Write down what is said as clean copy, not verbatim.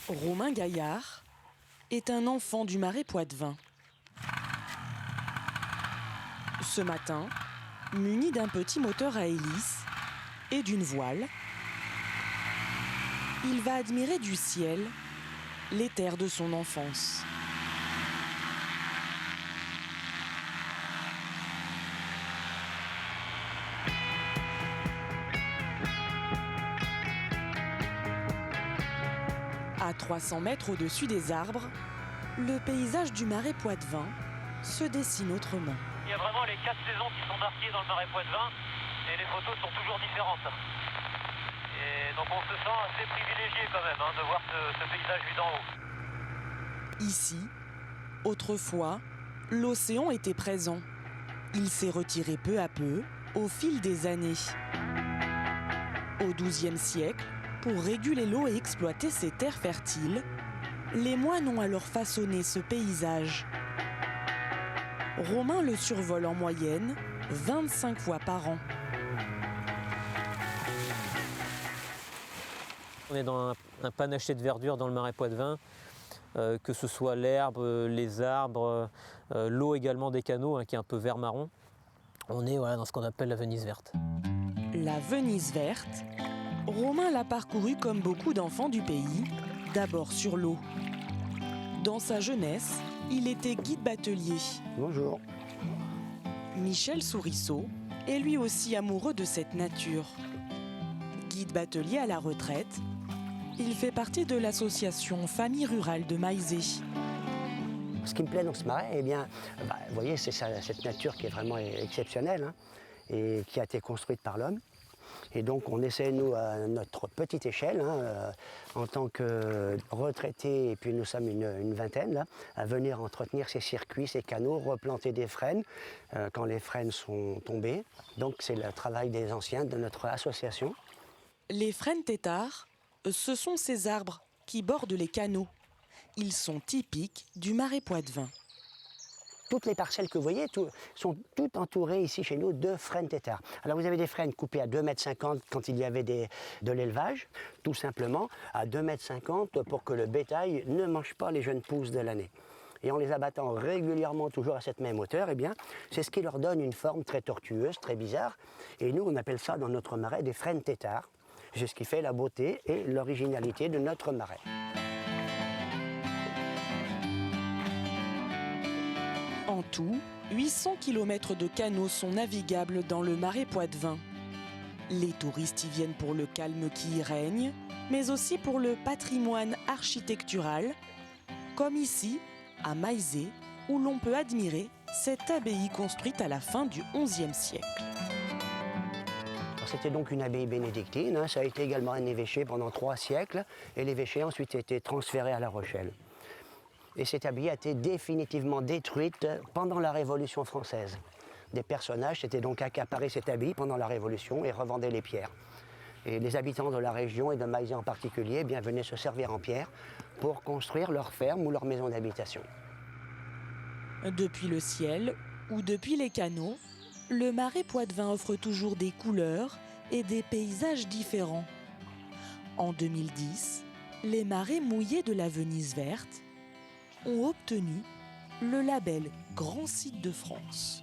Romain Gaillard est un enfant du Marais Poitevin. Ce matin, muni d'un petit moteur à hélice et d'une voile, il va admirer du ciel les terres de son enfance. À 300 mètres au-dessus des arbres, le paysage du Marais Poitevin se dessine autrement. Il y a vraiment les 4 saisons qui sont marquées dans le Marais Poitevin et les photos sont toujours différentes. Et donc on se sent assez privilégié quand même de voir ce paysage vu d'en haut. Ici, autrefois, l'océan était présent. Il s'est retiré peu à peu au fil des années. Au XIIe siècle, pour réguler l'eau et exploiter ces terres fertiles, les moines ont alors façonné ce paysage. Romain le survole en moyenne 25 fois par an. On est dans un panaché de verdure dans le Marais Poitevin, que ce soit l'herbe, les arbres, l'eau également des canaux qui est un peu vert-marron. On est dans ce qu'on appelle la Venise verte. La Venise verte, Romain l'a parcourue comme beaucoup d'enfants du pays, d'abord sur l'eau. Dans sa jeunesse, il était guide batelier. Bonjour. Michel Sourisseau est lui aussi amoureux de cette nature. Guide batelier à la retraite, il fait partie de l'association Famille Rurale de Maizé. Ce qui me plaît dans ce marais, vous voyez, c'est cette nature qui est vraiment exceptionnelle et qui a été construite par l'homme. Et donc on essaie, nous, à notre petite échelle, en tant que retraités, et puis nous sommes une vingtaine, là, à venir entretenir ces circuits, ces canaux, replanter des frênes quand les frênes sont tombées. Donc c'est le travail des anciens de notre association. Les frênes têtards, ce sont ces arbres qui bordent les canaux. Ils sont typiques du Marais Poitevin. Toutes les parcelles que vous voyez sont toutes entourées ici chez nous de frênes têtards. Alors vous avez des frênes coupés à 2,50 m quand il y avait de l'élevage, tout simplement à 2,50 m pour que le bétail ne mange pas les jeunes pousses de l'année. Et en les abattant régulièrement toujours à cette même hauteur, c'est ce qui leur donne une forme très tortueuse, très bizarre. Et nous on appelle ça dans notre marais des frênes têtards. C'est ce qui fait la beauté et l'originalité de notre marais. En tout, 800 km de canaux sont navigables dans le Marais Poitevin. Les touristes y viennent pour le calme qui y règne, mais aussi pour le patrimoine architectural, comme ici, à Maizé, où l'on peut admirer cette abbaye construite à la fin du XIe siècle. C'était donc une abbaye bénédictine, ça a été également un évêché pendant 3 siècles, et l'évêché a ensuite été transféré à La Rochelle. Et cette abbaye a été définitivement détruite pendant la Révolution française. Des personnages s'étaient donc accaparés cette abbaye pendant la Révolution et revendaient les pierres. Et les habitants de la région et de Maizé en particulier venaient se servir en pierre pour construire leur ferme ou leur maison d'habitation. Depuis le ciel ou depuis les canaux, le Marais Poitevin offre toujours des couleurs et des paysages différents. En 2010, les marais mouillés de la Venise verte ont obtenu le label Grand Site de France.